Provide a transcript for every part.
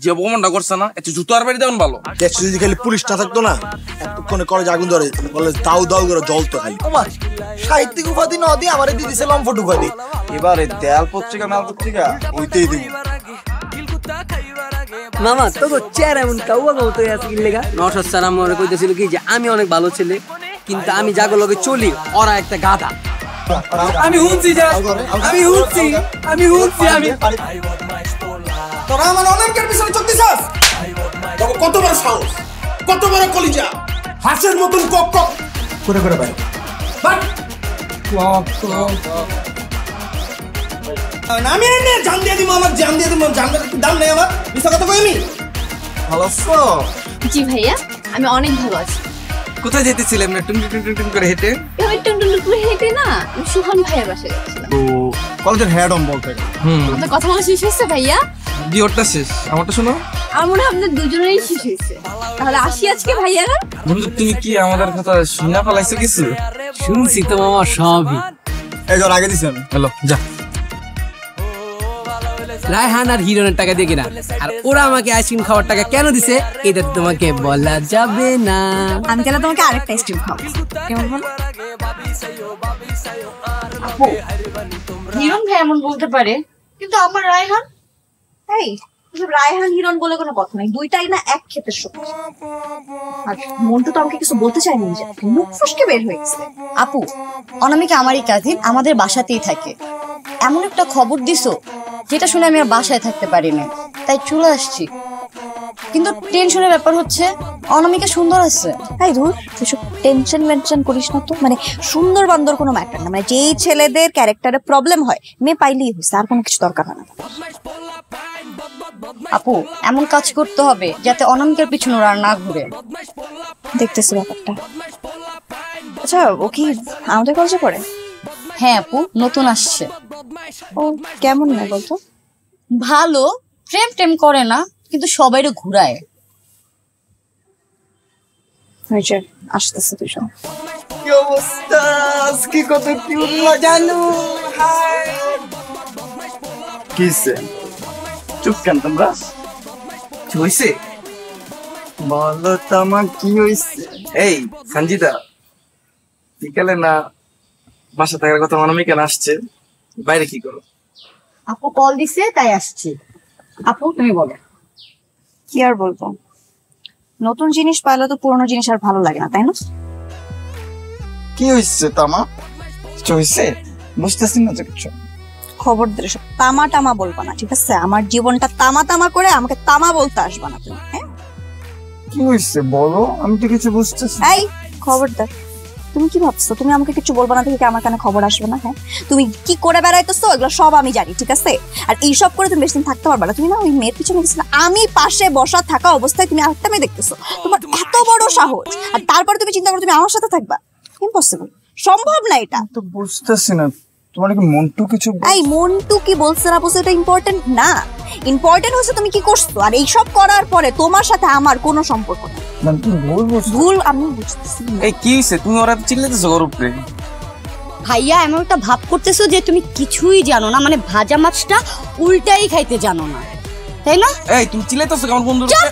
যে অপমানটা করছে না একটু জুতো আর বাড়ি দেবেন ভালো। যদি খালি পুলিশ না থাকতো না এতক্ষণে কলেজ আগুন ধরে বলে দাউ দাউ করে জ্বলতো খালি। আমার সাহিত্যিক উপাধি না দিয়ে আমার দিয়ে দিছে লম্ফট উপাধি। এবারে দেয়াল পত্রিকা মাল পত্রিকা ওইটাই দিব। মামা তো চেয়ার এমন কাউয়া তো আছে কি লেগা নওশাদ স্যার আমার কইতেছিল কি যে আমি অনেক ভালো ছেলে কিন্তু আমি যাগো লগে চলি ওরা একটা গাধা। আমি হুনছি তোরা আমার অনেকের পিছনে চলতেছস। কত বড় সাহস, কত বড় কলিজা, হাঁসের মতন কক কক করে করে বাইরে বাট আমি এনে জান দিয়ে দিব, আমার জান দিয়ে দিব, জানটা একটু দাম নেই আমার। মিছা কথা কই আমি? ভালো আছো? জি ভাইয়া আমি অনেক ভালো আছি। কোথায় যেতেছিলেন না টুন টুন টুন করে হেঁটে? আমি টুনটুন করে হেঁটে না আমি সুহান ভাইয়ের বাসায় যাচ্ছিলাম। তো কলেজের হেড অন বলতে আপনার কথা বলা শেষ হয়েছে ভাইয়া? বিয়েরটা শেষ, আমারটা শোনো। আমার মনে হয় আপনার দুজনেরই শেষ হয়েছে। তাহলে আসি আজকে ভাইয়ারা। বন্ধু তুমি কি আমাদের কথা শুনে ফেলাইছো কিছু? শুনছি তো মামা সবই। এই জন আগে দিছেন। হ্যালো যা। রায়হান আর হিরনের টাকা দিয়ে কিনা আর ওরা আমাকে আইসক্রিম খাওয়ার টাকা কেন দিছে এটা তোমাকে বলা যাবে না। আমি তাহলে তোমাকে আরেকটা আইসক্রিম খাবো কেমন বলো? হিরণ ভাই এমন বলতে পারে কিন্তু আমার রায়হান এই রায়হান হিরণ বলে কোনো কথা নাই, দুইটাই না এক ক্ষেতের সবজি। আর মন্টু তো আমাকে কিছু বলতে চায়নি, মুখ ফসকে বের হয়ে গেছে। আপু অনামিকা আমারই কাজিন, আমাদের বাসাতেই থাকে। এমন একটা খবর দিছো যেটা শুনে আমি আর বাসায় থাকতে পারিনি, তাই চলে আসছি। কিন্তু টেনশনের ব্যাপার হচ্ছে অনামিকা সুন্দর আছে। তাই ধুর তুই টেনশন মেনশন করিস না তো, মানে সুন্দর বান্দর কোনো ম্যাটার না, মানে যেই ছেলেদের ক্যারেক্টারে প্রবলেম হয় মেয়ে পাইলেই হয়েছে, আর কোনো কিছু দরকার হয় না। আপু এমন কাজ করতে হবে যাতে অনামিকার পিছনে ওরা আর না ঘুরে। দেখতেছি ব্যাপারটা। আচ্ছা ও কি আমাদের কলেজে পড়ে? হ্যাঁ আপু নতুন আসছে। ও কেমন না বলতো? ভালো, প্রেম টেম করে না কিন্তু সবাইরে ঘুরায়। আসতেছে দুজন। কি অবস্থা? আজকে কত কিউট লাগানো। হাই কিসে চুপ কেন তোমরা? কি হইছে বলো তো আমার কি হইছে? এই সঞ্জিতা বিকালে না বাসা থাকার কথা অনামিকা আসছে, বাইরে কি করো? আপু কল দিছে তাই আসছি। আপু তুমি বলো। কি আর বলবো, নতুন জিনিস পাইলে তো পুরোনো জিনিস আর ভালো লাগে না, তাই না? কি হইছে তামা? কিছু হইছে? বুঝতেছি না কিছু। খবর দে সব তামা টামা বলবা না, ঠিক আছে? আমার জীবনটা তামা তামা করে আমাকে তামা বলতে আসবা না তুমি। হ্যাঁ কি হইছে বলো, আমি তো কিছু বুঝতেছি। এই খবরদার, তুমি কি ভাবছো তুমি আমাকে কিছু বলবা না থেকে আমার কানে খবর আসবে না? হ্যাঁ তুমি কি করে বেড়াইতেছো এগুলো সব আমি জানি, ঠিক আছে? আর এইসব করে তুমি বেশি দিন থাকতে পারবা না। তুমি না ওই মেয়ের পিছনে গেছিলে, আমি পাশে বসা থাকা অবস্থায় তুমি আরেকটা মেয়ে দেখতেছো, তোমার এত বড় সাহস, আর তারপরে তুমি চিন্তা করো তুমি আমার সাথে থাকবা? ইম্পসিবল, সম্ভব না এটা। তো বুঝতেছি না তোমার কি মন্টু কিছু। এই মন্টু কি বলছে না বলছে এটা ইম্পর্টেন্ট না, ইম্পর্টেন্ট হচ্ছে তুমি কি করছো। আর এইসব করার পরে তোমার সাথে আমার কোনো সম্পর্ক নেই। মানে তুমি ভুল বুঝছো। ভুল আমি বুঝতেছি। এই কি হইছে তুমি ওরা চিল্লাইতেছো ওর উপরে? ভাইয়া এমন একটা ভাব করতেছো যে তুমি কিছুই জানো না, মানে ভাজা মাছটা উল্টাই খাইতে জানো না, তাই না? এই তুমি চিল্লাইতেছো আমার বন্ধুর চুপ! উপরে?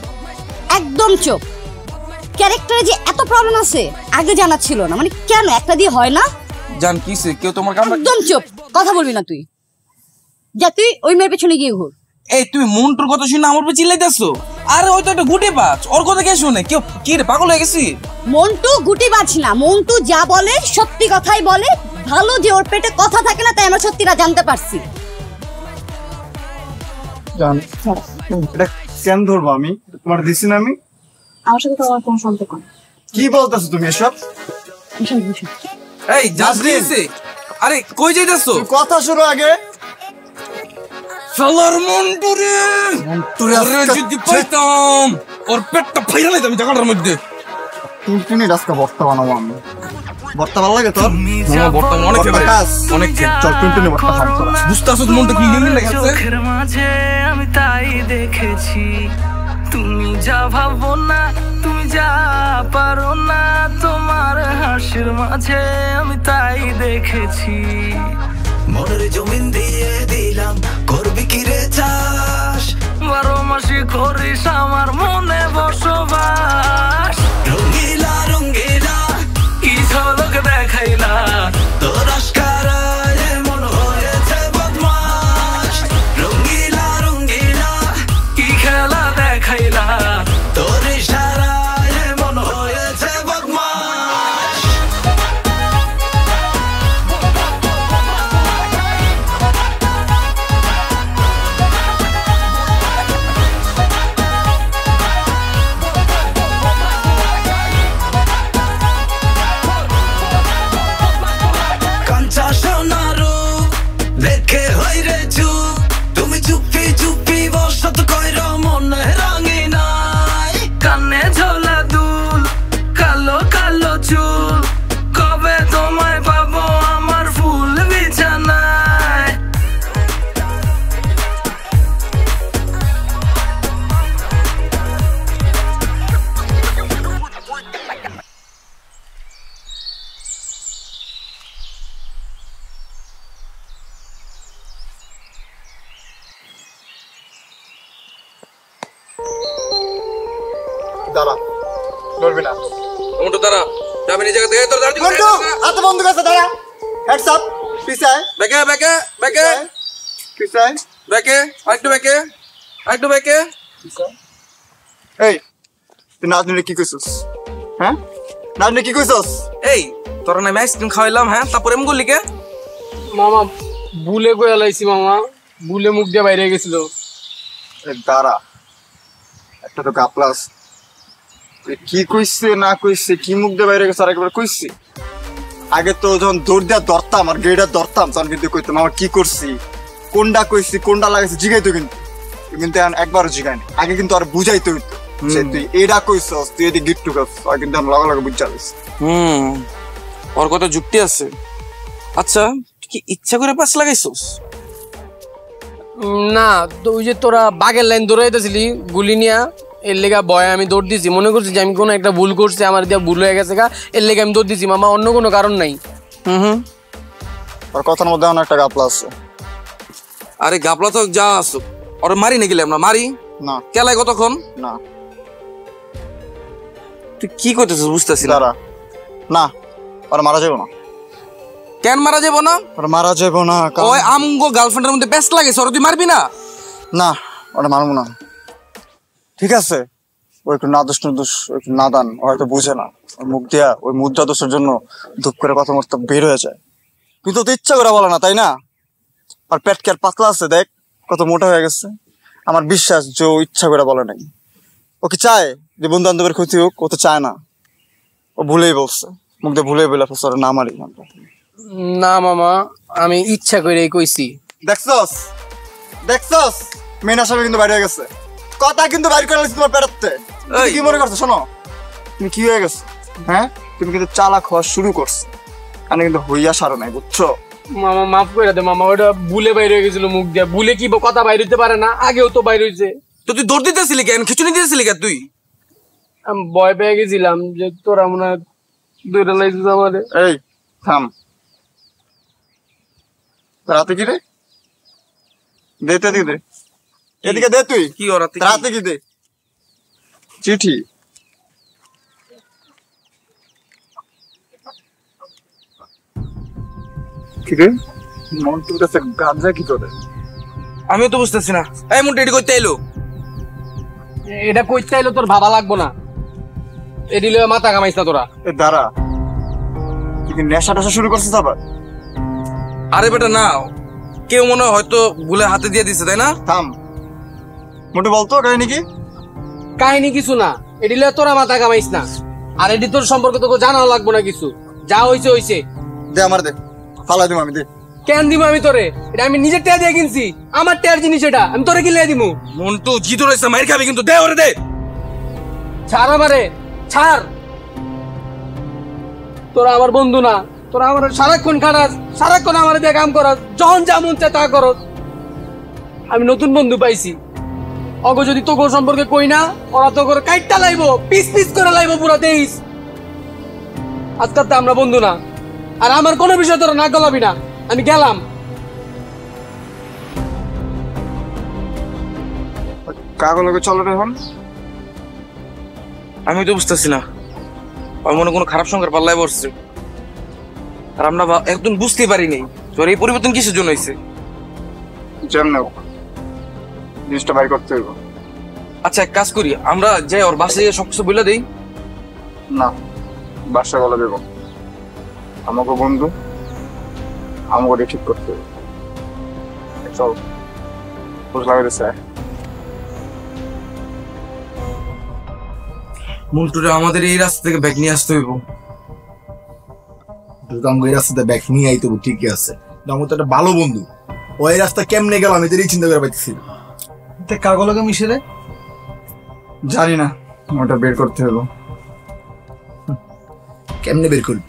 একদম চুপ। ক্যারেক্টারে যে এত প্রবলেম আছে আগে জানা ছিল না, মানে কেন একটা দিয়ে হয় না? জান কিছে কেউ তোমার কাম? একদম চুপ, কথা বলবি না তুই। যা তুই ওই মেয়ের পেছনে গিয়ে ঘুর। এই তুমি মন্টুর কথা শুনে আমার উপরে চিল্লাইতেছো? আরে ওই তো একটা গুটে বাজ, ওর কথা কে শুনে? কেউ কি রে পাগল হয়ে গেছি? মন্টু গুটি বাজ না, মন্টু যা বলে সত্যি কথাই বলে। ভালো যে ওর পেটে কথা থাকে না, তাই আমরা সত্যিটা জানতে পারছি। জান এটা কেন ধরবো আমি? তোমার দিছি না আমি? আমার সাথে তোমার কোনো সম্পর্ক নেই। কি বলতেছো তুমি এসব? এই জাজ দিছে। আরে কই যাইতাছো? কথা শুরু আগে। শালার মন্টু রে, আরে যদি পাইতাম ওর পেটটা ফাইরা লাইতাম জায়গাটার মধ্যে। তুমি রাস্তা বর্তা বানাবো আমি। বর্তা ভালো লাগে তোর? আমার বর্তমান অনেক ফেভারিট, অনেক চল টুনটুনি বর্তা খাবো। বুঝতাছো মনটা কি লিমিট লাগছে? চোখের মাঝে আমি তাই দেখেছি, তুমি যা ভাবো না, তুমি যা পারো না, তোমার হাসির মাঝে আমি তাই দেখেছি। মনের জমিন দিয়ে দিলাম, করবি কি রে চাষ, 12 মাসে করে দাঁড়া, নড়বি না। মন্টু দাঁড়া, যাবি না জায়গা থেকে তোর দাঁড়া। মন্টু, হাত বন্ধ করছে, দাঁড়া। হেডস আপ, পিছায়, ব্যাকে ব্যাকে ব্যাকে পিছায়। ব্যাকে, আরেকটু ব্যাকে, আরেকটু ব্যাকে। এই, তুই নাজনীরে কি কইছস? হ্যাঁ? নাজনী কি কইছস? এই তোর নামে আইসক্রিম খাওয়াইলাম, হ্যাঁ, তারপরে এমন করলি কে? মামা ভুলে কয়ে লাইছি মামা, ভুলে মুখ দিয়ে বাইরে গেছিল। দাঁড়া, একটা তো কাপলাস। কি কইছে না কইছে, কি মুখ দিয়ে বাইরে গেছে আরেকবার কইছি? আগে তো যখন দৌড় দিয়া ধরতাম আর গেড়া ধরতাম তখন কিন্তু কইতাম আমার কি করছি, কোনটা কইছি, কোনটা লাগাইছি জিগাইতো, কিন্তু কিন্তু এখন একবারও জিগায়নি। আগে কিন্তু আর বুঝাইতে হইতো যে তুই এটা কইছস, তুই এদিকে গিট্টু করছ, আর কিন্তু আমি লগে লগে বুঝা লইছি। ওর কথা যুক্তি আছে। আচ্ছা, তুই কি ইচ্ছা করে পাস লাগাইছস? না তো ওই যে তোরা বাগের লাইন দৌড়াইতেছিলি গুলি নিয়া, এর লেগা ভয় আমি দৌড় দিছি, মনে করছি যে আমি কোনো একটা ভুল করছি, আমার দিয়া ভুল হয়ে গেছে গা, এর লেগে আমি দৌড় দিছি মামা, অন্য কোনো কারণ নাই। আর কথার মধ্যে অনেক একটা গাপলা আছে। আরে গাপলা তো যা আসো, ওরে মারি না গেলে আমরা মারি না, কেলাই কতক্ষণ? না, তুই কি করতেছিস বুঝতেছি না। দাঁড়া, না, আর মারা যাবো না। কেন মারা যাবো না? আর মারা যাবো না, ওই আমগো গার্লফ্রেন্ডের মধ্যে ব্যস্ত লাগে, ওরে তুই মারবি না? না, ওটা মারবো না। ঠিক আছে, ও একটু নাদোষ নুদোষ, একটু নাদান, ও হয়তো বুঝে না। ওর মুখ দিয়া ওই মুদ্রা দোষের জন্য ধূপ করে কথা মতো বের হয়ে যায়। কিন্তু তো ইচ্ছা করে বলে না, তাই না? আর পেট কি আর পাতলা আছে, দেখ কত মোটা হয়ে গেছে। আমার বিশ্বাস যে ও ইচ্ছা করে বলে নাই। ও কি চায় যে বন্ধু বান্ধবের ক্ষতি হোক? ও তো চায় না, ও ভুলেই বলছে, মুখ দিয়ে ভুলেই বলে ওর না মারি। না মামা, আমি ইচ্ছা করেই কইছি। দেখছস, দেখছস, মেন আসামি কিন্তু বাইরে হয়ে গেছে। কথা কিন্তু বাইর করে তোমার পেটাতে। তুমি কি মনে করছো? শোনো, তুমি কি হয়ে গেছো? হ্যাঁ, তুমি কিন্তু চালাক হওয়া শুরু করছো, আমি কিন্তু হইয়া সারো নাই, বুঝছো? মামা মাফ করে দে মামা, ওটা ভুলে বাইরে হয়ে গেছিল মুখ দিয়া। ভুলে কি কথা বাইর হইতে পারে না? আগেও তো বাইর হইছে। তো তুই দৌড় দিতেছিলি কেন, খিচুনি দিতেছিলি কেন তুই? আমি ভয় পেয়ে গেছিলাম যে তোরা মনে হয় দৌড়ে লাইছিস আমারে। এই থাম, রাতে কি রে? দে তো এদিকে দে, এদিকে দে তুই। কি ওরা রাতে কি দে? চিঠি। কি রে? মন্টুর কাছে গাঁজা কি তোদের? আমিও তো বুঝতেছি না। এই মুন্টু এটি করতে এলো? এটা কইতে আইলো তোর ভাবা লাগবো না, এটি লয়ে মাথা কামাইছ না তোরা। এ দাঁড়া, তুই কি নেশা টেশা শুরু করছিস আবার? আরে বেটা না, কেউ মনে হয় হয়তো ভুলে হাতে দিয়ে দিছে, তাই না? থাম, মোটে বলতো কাহিনী কি? কাহিনী কিছু না, এটি লয়ে তোরা মাথা কামাইছ না। আর এটি তোর সম্পর্কে তোকে জানাও লাগবো না কিছু, যা হইছে হইছে। দে আমার, দে, ফালাই দিম আমি, দে। কেন দিব আমি তোরে? এটা আমি নিজের টেয়া দিয়ে কিনছি, আমার টেয়ার জিনিস এটা, আমি তোরে কিনে দিমু। মন্টু জিতো রয়েছে, মাইর খাবি কিন্তু, দে ওরে দে। ছাড় আমারে, ছাড়। তোরা আমার বন্ধু না, তোরা আমার সারাক্ষণ খারাস, সারাক্ষণ আমার দিয়ে কাম করস, যখন যা মন চায় তা করস। আমি নতুন বন্ধু পাইছি, অগো যদি তোকে সম্পর্কে কই না, ওরা তোকে কাইটটা লাইবো, পিস পিস করে লাইবো পুরো দেইস। আজকাল তো আমরা বন্ধু না, আর আমার কোনো বিষয় তোরা না গলাবি না, আমি গেলাম। কাগলকে চলো রে এখন। আমি তো বুঝতেছি না, আমার মনে কোনো খারাপ সংখ্যার পাল্লায় পড়ছে, আর আমরা একদম বুঝতেই পারিনি তোর এই পরিবর্তন কিসের জন্য হয়েছে। যেমন জিনিসটা বাইর করতে হইব। আচ্ছা এক কাজ করি, আমরা যাই ওর বাসায় গিয়ে সবকিছু বলে দেই। না, বাসা বলা দেব, আমাকে বন্ধু, আমাকে ঠিক করতে হবে। চল, বুঝ লাগাইতেছে। মন্টুরে আমাদের এই রাস্তা থেকে ব্যাগ নিয়ে আসতে হইব। আমাকে এই রাস্তাতে ব্যাগ নিয়ে আইতে হবে, ঠিকই আছে। আমার তো একটা ভালো বন্ধু, ওই রাস্তা কেমনে গেল আমি তো এই চিন্তা করে পাইতেছি। কাগলকে মিশে রে, জানি না, ওটা বের করতে হলো। কেমনে বের করবি?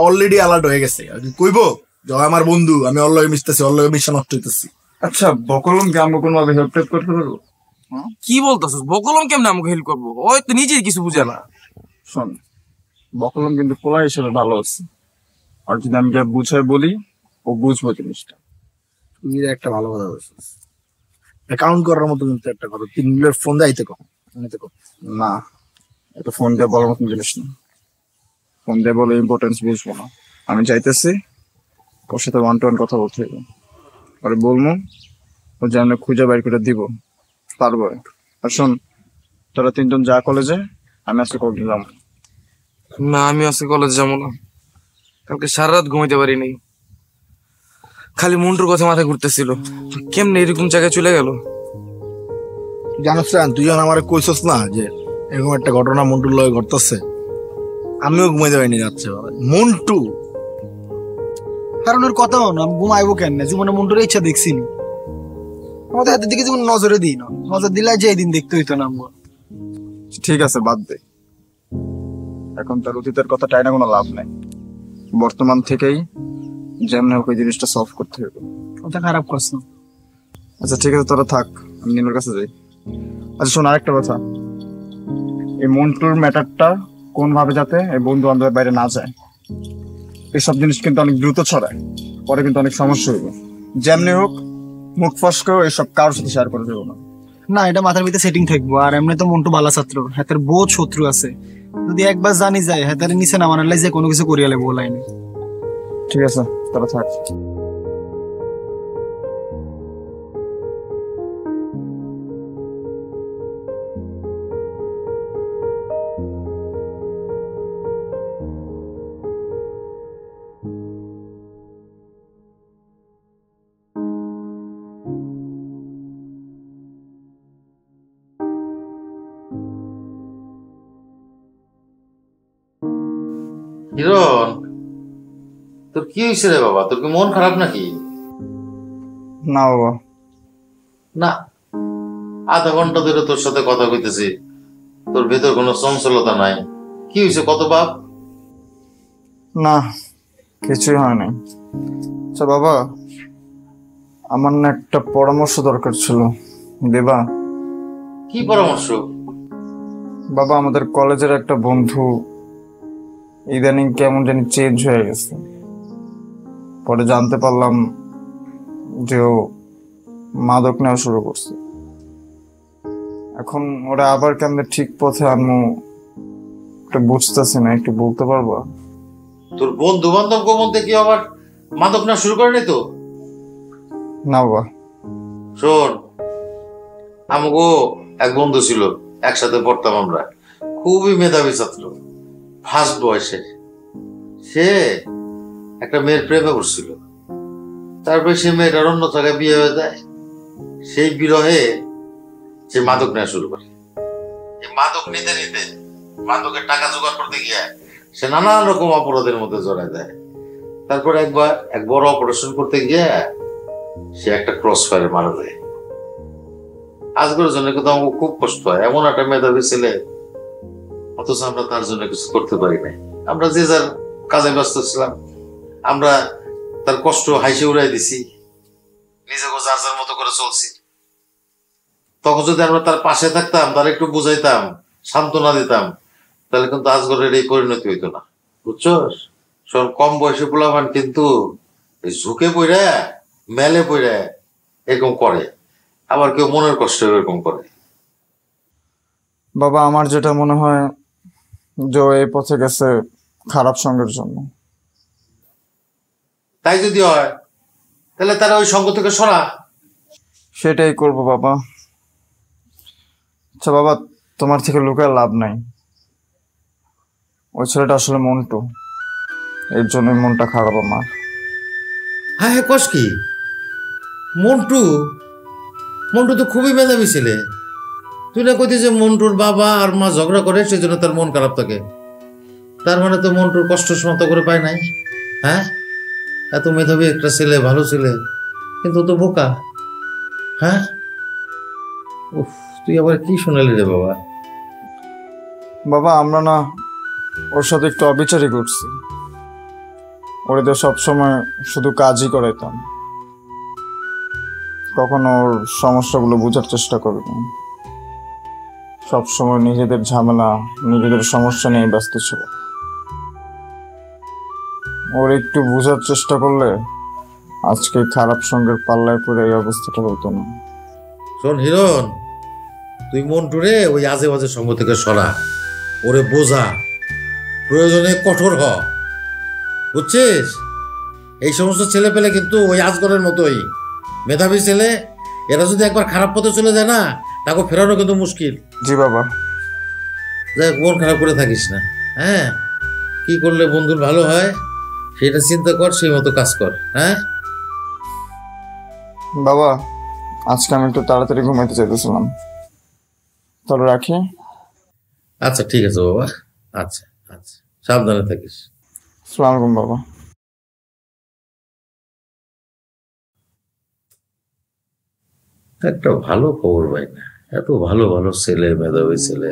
অলরেডি অ্যালার্ট হয়ে গেছে, আর কি কইবো যে ও আমার বন্ধু, আমি ওর লগে মিশতেছি, ওর লগে মিশা নষ্ট হইতেছি। আচ্ছা, বকলম কি আমাকে কোনো ভাবে হেল্প টেল্প করতে পারবো? কি বলতেছিস? বকলম কেমনে আমাকে হেল্প করবো? ওই তো নিজেই কিছু বুঝে না। শোন, বকলম কিন্তু পোলা হিসেবে ভালো আছে, আর যদি আমি যা বুঝাই বলি ও বুঝবো জিনিসটা। তুই একটা ভালো কথা বলছিস, অ্যাকাউন্ট করার মতো কিন্তু একটা কথা। 3 মিনিটের ফোন দেয় কম না, এটা ফোন দিয়ে বলার মতন জিনিস না। ফোন দিয়ে বলে ইম্পর্টেন্স বুঝবো না। আমি চাইতেছি ওর সাথে 1-to-1 কথা বলতে হবে। আর বলবো ও যেন খুঁজে বাইর করে দিব পারবো। আর শোন, তোরা 3জন যা কলেজে, আমি আজকে কলেজে যাবো। না, আমি আজকে কলেজ যাবো না। কালকে সারা রাত ঘুমাইতে পারিনি, খালি মন্টুর কথা মাথায় ঘুরতেছিল। কেমনে এরকম জায়গায় চলে গেল? জানোস না, তুই যখন আমার কইছস না যে এরকম একটা ঘটনা মন্টুর লগে ঘটতেছে, আমিও ঘুমাইতে পারিনি যাচ্ছে। মন্টু কারণ ওর কথা না, আমি ঘুমাইবো কেন না? জীবনে মন্টুর ইচ্ছা দেখছি নি, আমাদের হাতের দিকে যেমন নজরে দিই না, নজর দিলে যে দিন দেখতে হইতো না। ঠিক আছে, বাদ দে। এখন তার অতীতের কথা টাইনা কোনো লাভ নাই। বর্তমান থেকেই যেমন হোক ওই জিনিসটা সলভ করতে হবে। কথা খারাপ করছ। আচ্ছা ঠিক আছে, তোরা থাক, আমি নিনুর কাছে যাই। আচ্ছা শোন, আরেকটা কথা, এই মন্টুর ম্যাটারটা কোন ভাবে যাতে এই বন্ধু বান্ধবের বাইরে না যায়, এসব জিনিস কিন্তু অনেক দ্রুত ছড়ায়, পরে কিন্তু অনেক সমস্যা হইবে। যেমনি হোক মুখ ফসকেও এসব কারোর সাথে শেয়ার করে দেবো না। না, এটা মাথার ভিতরে সেটিং থাকবো। আর এমনি তো মন্টু বালা ছাত্র, হাতের বহুত শত্রু আছে। যদি একবার জানি যায় হাতের নিচে নামানোর লাই যে কোনো কিছু করিয়ালে বলাই না। ঠিক আছে, তোরা থাক। হিরণ, তোর কি হয়েছে রে বাবা? তোর কি মন খারাপ নাকি? না বাবা। না, আধা ঘন্টা ধরে তোর সাথে কথা কইতেছি, তোর ভেতর কোনো চঞ্চলতা নাই। কি হয়েছে কত বাপ? না, কিছুই হয় নাই। আচ্ছা বাবা, আমার না একটা পরামর্শ দরকার ছিল, দেবা? কি পরামর্শ? বাবা, আমাদের কলেজের একটা বন্ধু ইদানিং কেমন জানি চেঞ্জ হয়ে গেছে। পরে জানতে পারলাম যে ও মাদক নেওয়া শুরু করছে। এখন ওরা আবার কেমনে ঠিক পথে আনবো একটু বুঝতেছি না, একটু বলতে পারবো? তোর বন্ধু বান্ধব মধ্যে কি আবার মাদক নেওয়া শুরু করেনি তো? না বাবা। শোন, আমগো এক বন্ধু ছিল, একসাথে পড়তাম আমরা, খুবই মেধাবী ছাত্র, ফার্স্ট বয়সে। সে একটা মেয়ের প্রেমে পড়ছিল। তারপরে সে মেয়েটার অন্য জায়গায় বিয়ে হয়ে যায়। সেই বিরহে সে মাদক নেওয়া শুরু করে। এই মাদক নিতে নিতে, মাদকের টাকা জোগাড় করতে গিয়ে সে নানান রকম অপরাধের মধ্যে জড়ায় যায়। তারপরে একবার এক বড় অপারেশন করতে গিয়ে সে একটা ক্রস ফায়ারে মারা যায়। আজকের জন্য কিন্তু আমাকে খুব কষ্ট হয়, এমন একটা মেধাবী ছেলে, অথচ আমরা তার জন্য কিছু করতে পারি নাই। আমরা যে যার কাজে ব্যস্ত ছিলাম, আমরা তার কষ্ট হাসি উড়াই দিছি, নিজেকে যার যার মতো করে চলছি। তখন যদি আমরা তার পাশে থাকতাম, তার একটু বুঝাইতাম, সান্ত্বনা দিতাম, তাহলে কিন্তু আজগরের এই পরিণতি হইতো না, বুঝছস? শোন, কম বয়সে পোলাপান কিন্তু ঝুঁকে পড়ে, মেলে পড়ে এরকম করে, আবার কেউ মনের কষ্ট এরকম করে। বাবা, আমার যেটা মনে হয় যে ও এই পথে গেছে খারাপ সঙ্গের জন্য। তাই যদি হয় তাহলে তারা ওই সঙ্গ থেকে সরা। সেটাই করবো বাবা। আচ্ছা বাবা, তোমার থেকে লুকায় লাভ নাই, ওই ছেলেটা আসলে মন্টু, এর জন্যই মনটা খারাপ আমার। হ্যাঁ হ্যাঁ, কস কি? মন্টু? মন্টু তো খুবই মেধাবী ছেলে। তুই না কইতে যে মন্টুর বাবা আর মা ঝগড়া করে, সেই জন্য তার মন খারাপ থাকে। তার মানে তো মন্টুর কষ্ট সমাপ্ত করে পায় নাই। হ্যাঁ, এত মেধাবী একটা ছেলে, ভালো ছেলে, কিন্তু তো বোকা। হ্যাঁ, উফ, তুই আবার কি শোনালি রে বাবা? বাবা, আমরা না ওর সাথে একটু অবিচারই করছি। ওরে তো সবসময় শুধু কাজই করাইতাম, কখনো ওর সমস্যাগুলো বোঝার চেষ্টা করিনি। সবসময় নিজেদের ঝামেলা, নিজেদের সমস্যা নিয়ে ব্যস্ত ছিল। ওর একটু বোঝার চেষ্টা করলে আজকে খারাপ সঙ্গের পাল্লায় পড়ে এই অবস্থাটা হতো না। শোন হিরণ, তুই মন্টুরে ওই আজে বাজে সঙ্গ থেকে সরা। ওরে বোঝা, প্রয়োজনে কঠোর হ, বুঝছিস? এই সমস্ত ছেলে পেলে কিন্তু ওই আজগরের মতোই মেধাবী ছেলে, এরা যদি একবার খারাপ পথে চলে যায় না, তাকে ফেরানো কিন্তু মুশকিল। জি বাবা। দেখ, মন খারাপ করে থাকিস না, হ্যাঁ? কি করলে বন্ধুর ভালো হয় সেটা চিন্তা কর, সেই মতো কাজ কর। হ্যাঁ বাবা, আজকে আমি একটু তাড়াতাড়ি ঘুমাইতে চাইতেছিলাম, তাহলে রাখি। আচ্ছা ঠিক আছে বাবা, আচ্ছা আচ্ছা, সাবধানে থাকিস। আসসালামু আলাইকুম বাবা। একটা ভালো খবর পাই না, এত ভালো ভালো ছেলে, মেধাবী ছেলে।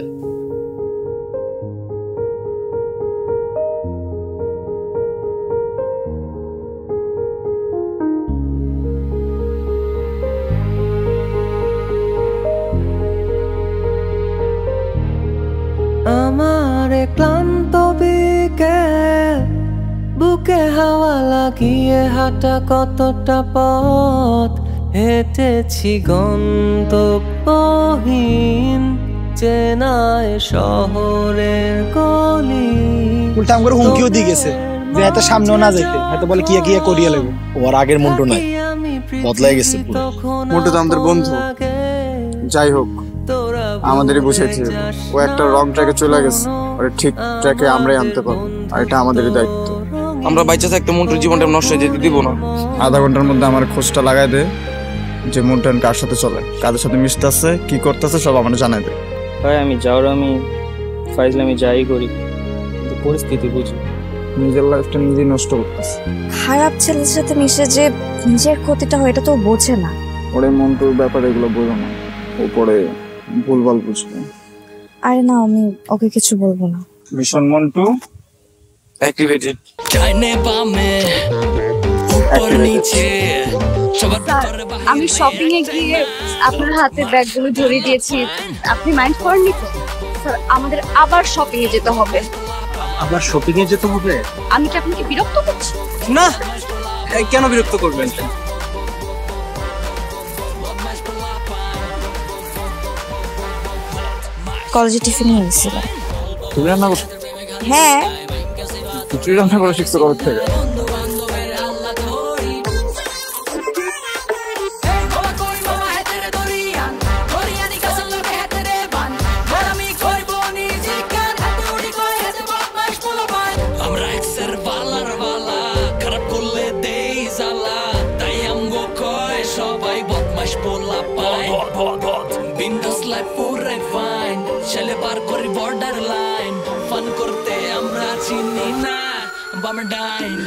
আমার ক্লান্ত বিকেল, বুকে হাওয়া লাগিয়ে হাঁটা কতটা পথ হেঁটেছি গন্তব্যহীন চেনায় শহরের গলি। উল্টা আমার হুমকিও দিয়ে গেছে যে এত সামনেও না যাইতে, হয়তো বলে কিয়া কিয়া করিয়া লাগবে। ওর আগের মন্টু নাই, বদলাই গেছে পুরো। মন্টু তো আমাদের বন্ধু, যাই হোক আমাদেরই বুঝাইতে হবে। ও একটা রং ট্র্যাকে চলে গেছে, ওর ঠিক ট্র্যাকে আমরাই আনতে পারবো, আর এটা আমাদেরই দায়িত্ব। আমরা বাইচা থাকতে মন্টুর জীবনটা নষ্ট হয়ে যেতে দিব না। আধা ঘন্টার মধ্যে আমার খোঁজটা লাগাই দে, যে মন্টু কার সাথে চলে, কাদের সাথে মিশতেছে, কি করতেছে, সব আমার জানাই দে। ভাই আমি আমি ফাইজলামি যাই করি, কিন্তু পরিস্থিতি বুঝি। নিজের লাইফটা নিজেই নষ্ট করতেছে। খারাপ ছেলের সাথে মিশে যে নিজের ক্ষতিটা হয় এটা তো ও বোঝে না। ওরে মন্টুর ব্যাপারে এগুলো বোঝো না, উপরে ভুলভাল বুঝবে। আরে না, আমি ওকে কিছু বলবো না। Mission Montu activated. আমি শপিং এ গিয়ে আপনার হাতে ব্যাগগুলো ধরিয়ে দিয়েছি, আপনি মাইন্ড করেননি তো? স্যার, আমাদের আবার শপিং এ যেতে হবে। আবার শপিং এ যেতে হবে? আমি কি আপনাকে বিরক্ত করছি? না, কেন বিরক্ত করবেন? কলেজে টিফিন নিয়ে গেছিলাম। তুমি রান্না করছো? হ্যাঁ। তুই রান্না করা শিখছো কবে থেকে? বর্ডার লাইন ফান করতে আমরা চিনি না বামডাইন।